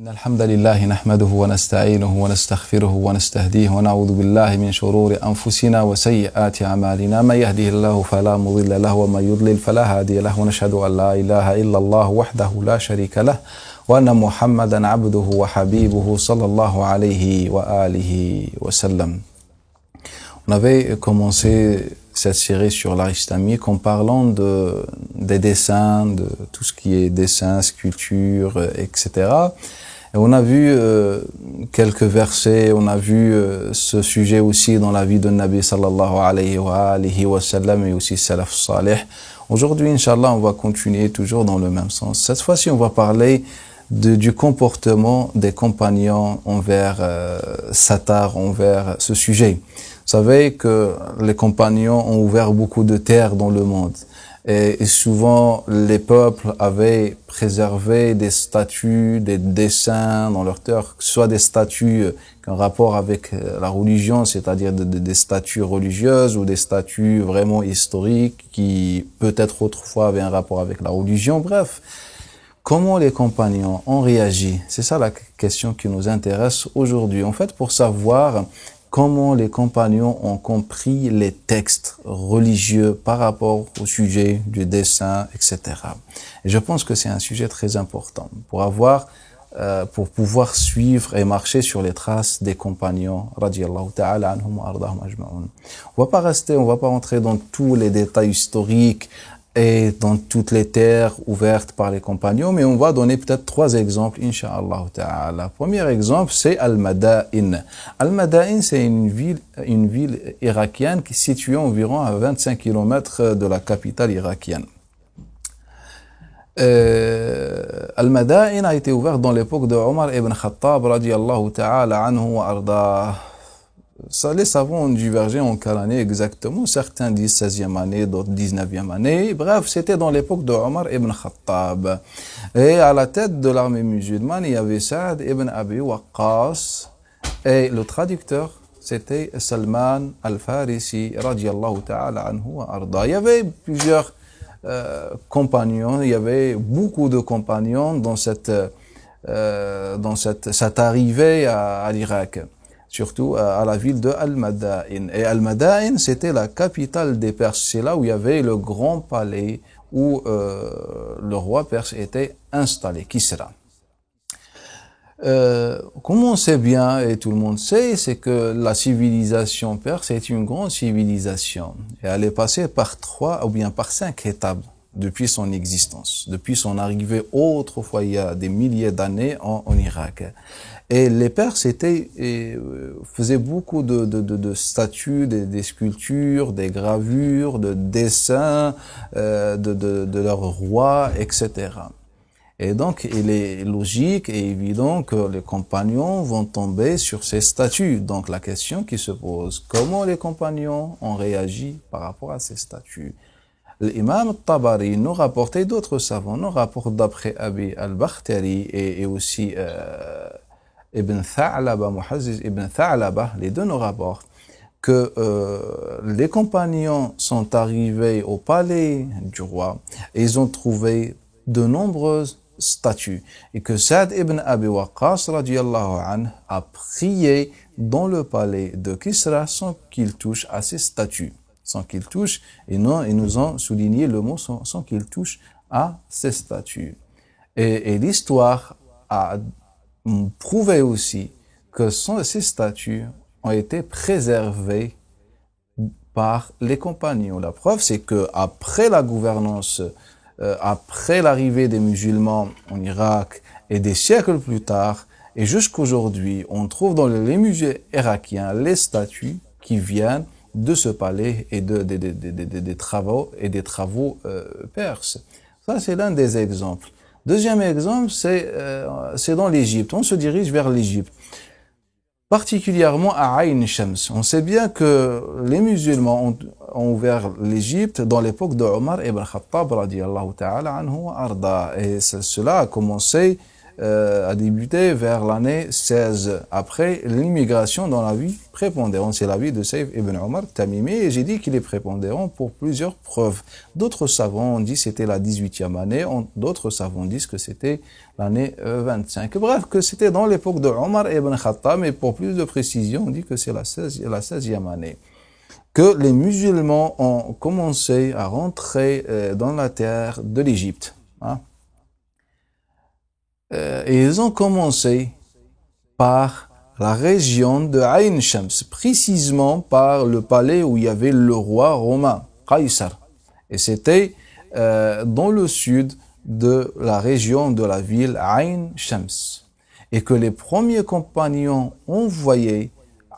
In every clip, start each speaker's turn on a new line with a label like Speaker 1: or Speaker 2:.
Speaker 1: إن الحمد لله نحمده ونستعينه ونستغفره ونستهديه ونعوذ بالله من شرور أنفسنا وسيئات أعمالنا من يهده الله فلا مضل له ومن يضلل فلا هادي له ونشهد أن لا إله إلا الله وحده لا شريك له وأن محمدا عبده وحبيبه صلى الله عليه وآله وسلم. On avait commencé cette série sur l'art islamique en parlant des dessins, de tout ce qui est dessin, sculpture, etc. Et on a vu quelques versets, on a vu ce sujet aussi dans la vie de Nabi sallallahu alayhi wa sallam et aussi salaf salih. Aujourd'hui, Inch'Allah, on va continuer toujours dans le même sens. Cette fois-ci, on va parler du comportement des compagnons envers Satar, envers ce sujet. Vous savez que les compagnons ont ouvert beaucoup de terres dans le monde. Et souvent, les peuples avaient préservé des statues, des dessins dans leurs terres, soit des statues qui ont rapport avec la religion, c'est-à-dire des statues religieuses ou des statues vraiment historiques qui peut-être autrefois avaient un rapport avec la religion. Bref, comment les compagnons ont réagi? C'est ça la question qui nous intéresse aujourd'hui. En fait, pour savoir comment les compagnons ont compris les textes religieux par rapport au sujet du dessin, etc. Et je pense que c'est un sujet très important pour pouvoir suivre et marcher sur les traces des compagnons, radiyallahu ta'ala anhum wa ardahum ajma'un. On va pas rentrer dans tous les détails historiques et dans toutes les terres ouvertes par les compagnons, mais on va donner peut-être 3 exemples, incha'Allah ta'ala. Premier exemple, c'est Al-Madain. Al-Madain, c'est une ville irakienne qui est située environ à 25 km de la capitale irakienne. Al-Madain a été ouvert dans l'époque de Omar ibn Khattab, radiyallahu ta'ala anhu wa arda. Ça, les savants ont divergé en quelle année exactement. Certains disent 16e année, d'autres 19e année. Bref, c'était dans l'époque de Omar ibn Khattab. Et à la tête de l'armée musulmane, il y avait Saad ibn Abi Waqqas. Et le traducteur, c'était Salman al-Farisi, radiyallahu ta'ala anhu wa arda. Il y avait plusieurs compagnons, il y avait beaucoup de compagnons dans cette arrivée à l'Irak. Surtout à la ville de Al-Madain. Et Al-Madain, c'était la capitale des Perses. C'est là où il y avait le grand palais où le roi perse était installé, Kisra. Comme on sait bien, et tout le monde sait, c'est que la civilisation perse est une grande civilisation. Et elle est passée par 3 ou bien par 5 étapes depuis son existence, depuis son arrivée autrefois il y a des milliers d'années en Irak. Et les Perses faisaient beaucoup de statues, des sculptures, des gravures, de dessins de leurs rois, etc. Et donc, il est logique et évident que les compagnons vont tomber sur ces statues. Donc, la question qui se pose, comment les compagnons ont réagi par rapport à ces statues? L'imam Tabari nous rapporte, et d'autres savants nous rapportent d'après Abi al-Bakhtari et aussi Ibn Tha'laba, Muhazziz Ibn Tha'laba, les deux nous rapportent que les compagnons sont arrivés au palais du roi et ils ont trouvé de nombreuses statues et que Saad ibn Abi Waqqas radiyallahu anhu a prié dans le palais de Kisra sans qu'il touche à ces statues. Sans qu'il touche, et non, ils nous ont souligné le mot sans qu'il touche à ces statues. Et l'histoire a prouvé aussi que ces statues ont été préservées par les compagnons. La preuve, c'est que après la gouvernance, après l'arrivée des musulmans en Irak et des siècles plus tard, et jusqu'aujourd'hui, on trouve dans les musées irakiens les statues qui viennent de ce palais et des travaux perses. Ça, c'est l'un des exemples. Deuxième exemple, c'est dans l'Égypte. On se dirige vers l'Égypte, particulièrement à Ayn Shams. On sait bien que les musulmans ont ouvert l'Égypte dans l'époque de Omar ibn Khattab, radiyallahu ta'ala anhu wa arda. Et cela a commencé a débuté vers l'année 16 après l'immigration dans la vie prépondérante. C'est la vie de Saïf ibn Omar Tamimi, et j'ai dit qu'il est prépondérant pour plusieurs preuves. D'autres savants ont dit que c'était la 18e année, d'autres savants disent que c'était l'année 25. Bref, que c'était dans l'époque de Omar ibn Khattab, mais pour plus de précision, on dit que c'est la 16e année. Que les musulmans ont commencé à rentrer dans la terre de l'Égypte. Hein. Et ils ont commencé par la région de Ain Shams, précisément par le palais où il y avait le roi romain, Qaysar. Et c'était dans le sud de la région de la ville Ain Shams. Et que les premiers compagnons envoyés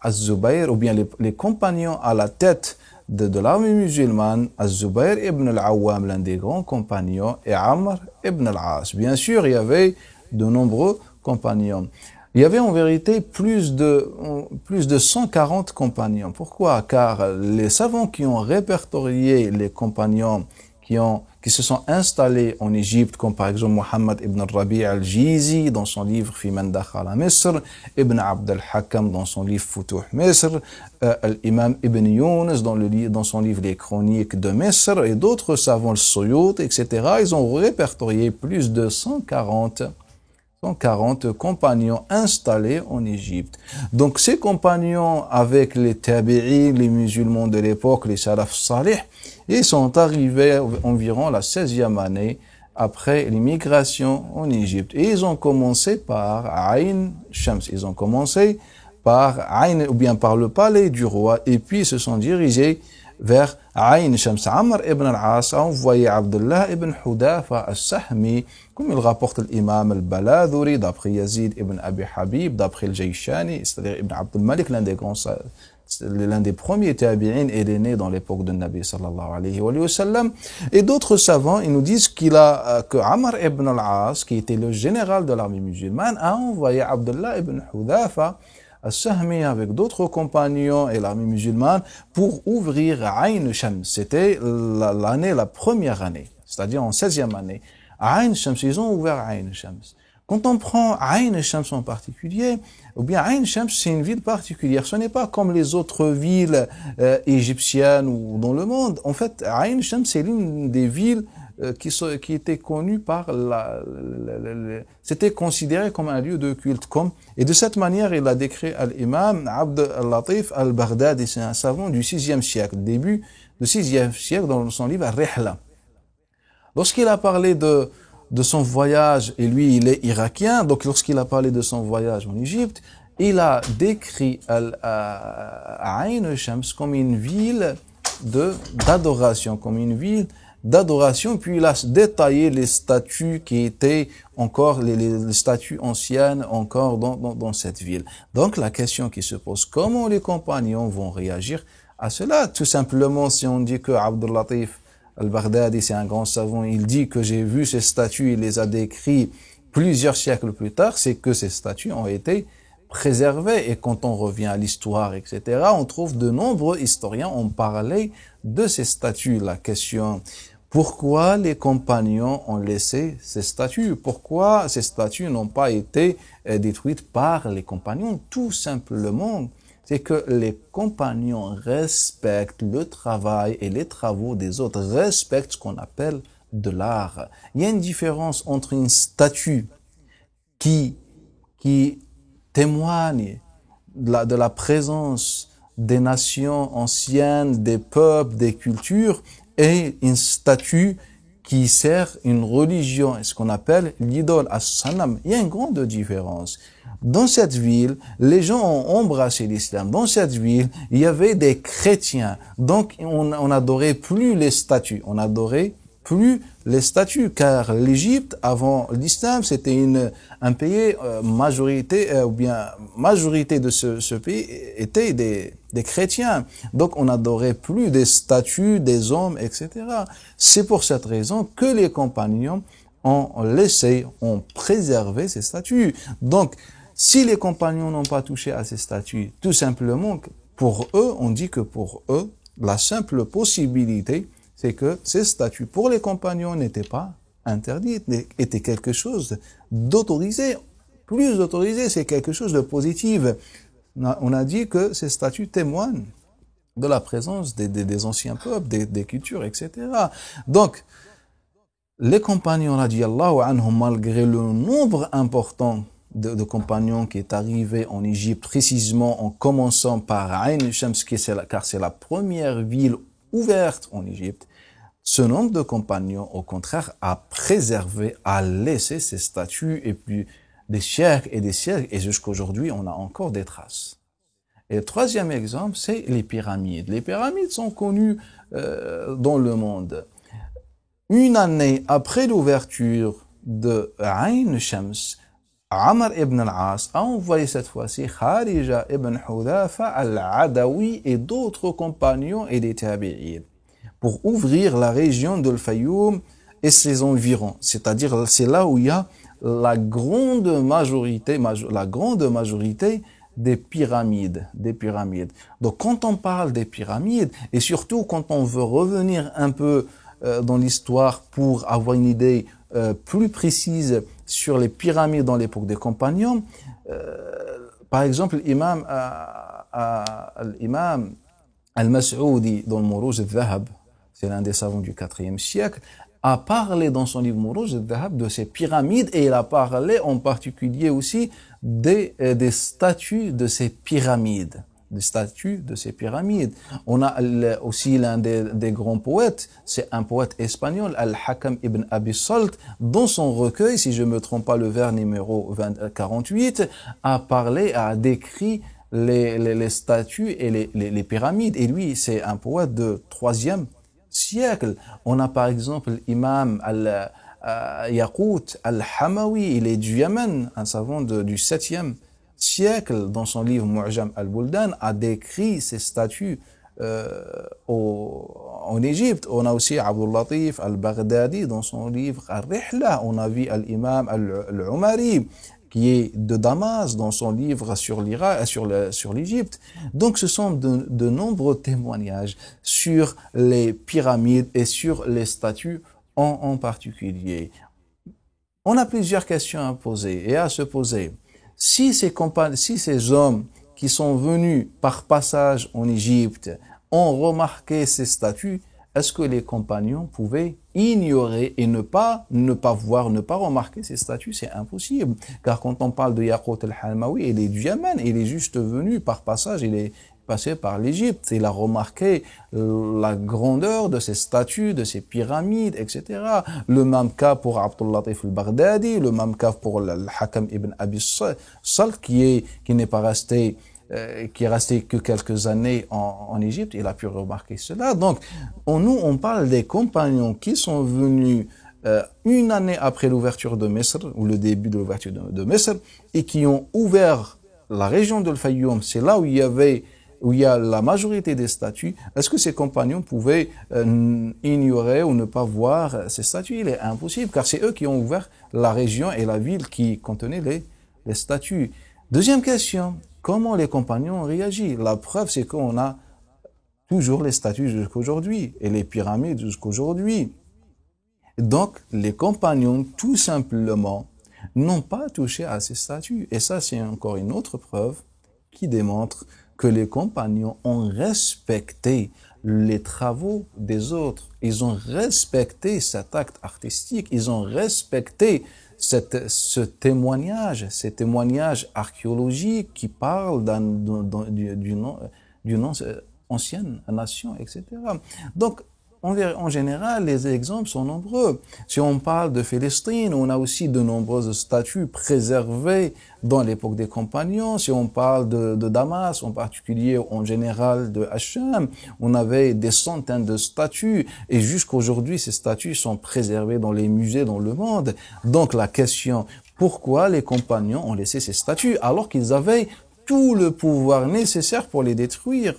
Speaker 1: Az-Zubayr, ou bien les compagnons à la tête de l'armée musulmane, Az-Zubayr ibn al-Awwam, l'un des grands compagnons, et Amr ibn al-As. Bien sûr, il y avait de nombreux compagnons. Il y avait en vérité plus de 140 compagnons. Pourquoi? Car les savants qui ont répertorié les compagnons qui se sont installés en Égypte, comme par exemple Muhammad ibn Rabi' al-Jizi dans son livre Fi man dakhala Misr, Ibn Abd al-Hakam dans son livre Futuh Misr, l'imam Ibn Yunus dans son livre Les Chroniques de Misr, et d'autres savants, le Suyut, etc. Ils ont répertorié plus de 140 compagnons installés en Égypte. Donc ces compagnons, avec les tabi'in, les musulmans de l'époque, les salaf salih, ils sont arrivés environ la 16e année après l'immigration en Égypte. Et ils ont commencé par Ain Shams. Ils ont commencé par Ain, ou bien par le palais du roi, et puis ils se sont dirigés vers Ain Shams. Amr ibn al-As a envoyé Abdullah ibn Hudafa al-Sahmi, comme il rapporte l'imam al-Baladhuri, d'après Yazid ibn Abi Habib, d'après le Jayshani, c'est-à-dire Ibn Abdul Malik, l'un des premiers tabi'in, est né dans l'époque de Nabi sallallahu alayhi wa sallam. Et d'autres savants, ils nous disent que Amr ibn al-As, qui était le général de l'armée musulmane, a envoyé Abdullah ibn Hudafa al-Sahmi avec d'autres compagnons et l'armée musulmane pour ouvrir Ain Shams. C'était la première année, c'est-à-dire en 16e année. Ain Shams, ils ont ouvert Ain Shams. Quand on prend Ain Shams en particulier, ou bien Ain Shams, c'est une ville particulière. Ce n'est pas comme les autres villes égyptiennes ou dans le monde. En fait, Ain Shams, c'est l'une des villes qui était connue par c'était considéré comme un lieu de culte. Et de cette manière, il a décrit l'imam Abd al-Latif al-Baghdadi, c'est un savant du 6e siècle, début du 6e siècle, dans son livre Al-Rihla. Lorsqu'il a parlé de son voyage, et lui il est irakien, donc lorsqu'il a parlé de son voyage en Égypte, il a décrit Ain Shams comme une ville d'adoration, puis il a détaillé les statues qui étaient encore, les statues anciennes encore dans cette ville. Donc la question qui se pose, comment les compagnons vont réagir à cela? Tout simplement, si on dit que Abdul Latif al-Baghdadi, c'est un grand savant, il dit que j'ai vu ces statues, il les a décrits plusieurs siècles plus tard, c'est que ces statues ont été préservées. Et quand on revient à l'histoire, etc., on trouve de nombreux historiens ont parlé de ces statues. La question, pourquoi les compagnons ont laissé ces statues? Pourquoi ces statues n'ont pas été détruites par les compagnons? Tout simplement, c'est que les compagnons respectent le travail et les travaux des autres, respectent ce qu'on appelle de l'art. Il y a une différence entre une statue qui témoigne de la présence des nations anciennes, des peuples, des cultures, et une statue qui sert une religion, ce qu'on appelle l'idole, as-sanam. Il y a une grande différence. Dans cette ville, les gens ont embrassé l'islam. Dans cette ville, il y avait des chrétiens. Donc, on adorait plus les statues. On adorait plus les statues, car l'Égypte, avant l'islam, c'était un pays, majorité de ce pays était des chrétiens. Donc, on adorait plus des statues, des hommes, etc. C'est pour cette raison que les compagnons ont préservé ces statues. Donc, si les compagnons n'ont pas touché à ces statues, tout simplement, pour eux, on dit que pour eux, la simple possibilité, c'est que ces statues, pour les compagnons, n'étaient pas interdite était quelque chose d'autorisé. Plus autorisé, c'est quelque chose de positif. On a dit que ces statues témoignent de la présence des anciens peuples, des cultures, etc. Donc, les compagnons, radiallahu anhum, malgré le nombre important de compagnons qui est arrivé en Égypte, précisément en commençant par Ain Shams, car c'est la première ville ouverte en Égypte, ce nombre de compagnons, au contraire, a préservé, a laissé ces statues, et puis des siècles, et jusqu'à aujourd'hui, on a encore des traces. Et le troisième exemple, c'est les pyramides. Les pyramides sont connues dans le monde. Une année après l'ouverture de Ain Shams, Amr ibn al-As a envoyé cette fois-ci Kharija ibn Hudhafa al-Adawi et d'autres compagnons et des tabi'in pour ouvrir la région de l'Fayoum et ses environs. C'est-à-dire, c'est là où il y a la grande majorité des pyramides. Donc, quand on parle des pyramides, et surtout quand on veut revenir un peu dans l'histoire pour avoir une idée plus précise sur les pyramides dans l'époque des compagnons, par exemple, l'imam al-Mas'oudi dans le Mourouj al-Dhahab, c'est l'un des savants du IVe siècle, a parlé dans son livre Mourouj al-Dhahab de ces pyramides, et il a parlé en particulier aussi des statues de ces pyramides. On a aussi l'un des grands poètes, c'est un poète espagnol, Al-Hakam ibn Abi Salt, dans son recueil, si je me trompe pas, le vers numéro 48, a décrit les statues et les pyramides. Et lui, c'est un poète de 3e siècle. On a par exemple l'imam Yaqut al-Hamawi, il est du Yémen, un savant du 7e siècle, dans son livre Mu'jam al-Buldan, a décrit ces statues en Égypte. On a aussi Abdul Latif al-Baghdadi dans son livre Al-Rihla. On a vu l'imam al-Umari qui est de Damas dans son livre sur l'Irak, sur l'Égypte. Donc ce sont de nombreux témoignages sur les pyramides et sur les statues en particulier. On a plusieurs questions à poser et à se poser. Si ces hommes qui sont venus par passage en Égypte ont remarqué ces statues, est-ce que les compagnons pouvaient ignorer et ne pas voir, ne pas remarquer ces statues? C'est impossible. Car quand on parle de Yaqut al-Hamawi, il est du Yémen, il est juste venu par passage, il est passé par l'Égypte. Il a remarqué la grandeur de ces statues, de ces pyramides, etc. Le même cas pour Abdul Latif al-Baghdadi, le même cas pour al-Hakam ibn Abi Salt, qui n'est pas resté qui est resté que quelques années en Égypte, il a pu remarquer cela. Donc, on parle des compagnons qui sont venus une année après l'ouverture de Misr, ou le début de l'ouverture de Misr, et qui ont ouvert la région de l'Fayoum. C'est là où il y a la majorité des statues. Est-ce que ces compagnons pouvaient ignorer ou ne pas voir ces statues? Il est impossible, car c'est eux qui ont ouvert la région et la ville qui contenait les statues. Deuxième question. Comment les compagnons ont réagi? La preuve, c'est qu'on a toujours les statues jusqu'aujourd'hui et les pyramides jusqu'aujourd'hui. Donc, les compagnons, tout simplement, n'ont pas touché à ces statues. Et ça, c'est encore une autre preuve qui démontre que les compagnons ont respecté les travaux des autres. Ils ont respecté cet acte artistique. Ils ont respecté ce témoignage, ces témoignages archéologiques qui parlent d'une ancienne nation, etc. Donc, en général, les exemples sont nombreux. Si on parle de Palestine, on a aussi de nombreuses statues préservées dans l'époque des compagnons. Si on parle de Damas, en particulier, en général de Hacham, on avait des centaines de statues. Et jusqu'aujourd'hui, ces statues sont préservées dans les musées dans le monde. Donc la question, pourquoi les compagnons ont laissé ces statues alors qu'ils avaient tout le pouvoir nécessaire pour les détruire.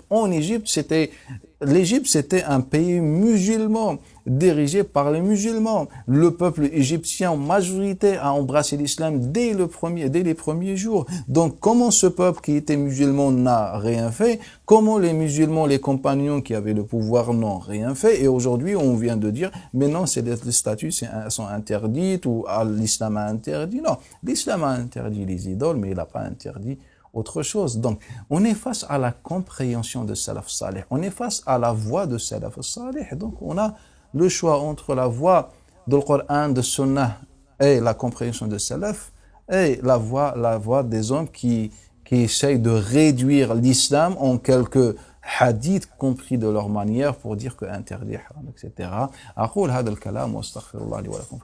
Speaker 1: L'Égypte, c'était un pays musulman, dirigé par les musulmans. Le peuple égyptien, en majorité, a embrassé l'islam dès les premiers jours. Donc, comment ce peuple qui était musulman n'a rien fait? Comment les musulmans, les compagnons qui avaient le pouvoir n'ont rien fait? Et aujourd'hui, on vient de dire, mais non, les statues sont interdites ou l'islam a interdit. Non, l'islam a interdit les idoles, mais il n'a pas interdit autre chose. Donc, on est face à la compréhension de Salaf Salih. On est face à la voix de Salaf Salih. Donc, on a le choix entre la voix du Coran, de Sunnah et la compréhension de Salaf et la voix des hommes qui essayent de réduire l'islam en quelques hadiths compris de leur manière pour dire que interdit, etc. أقول هذا الكلام واستغفر الله لي ولكم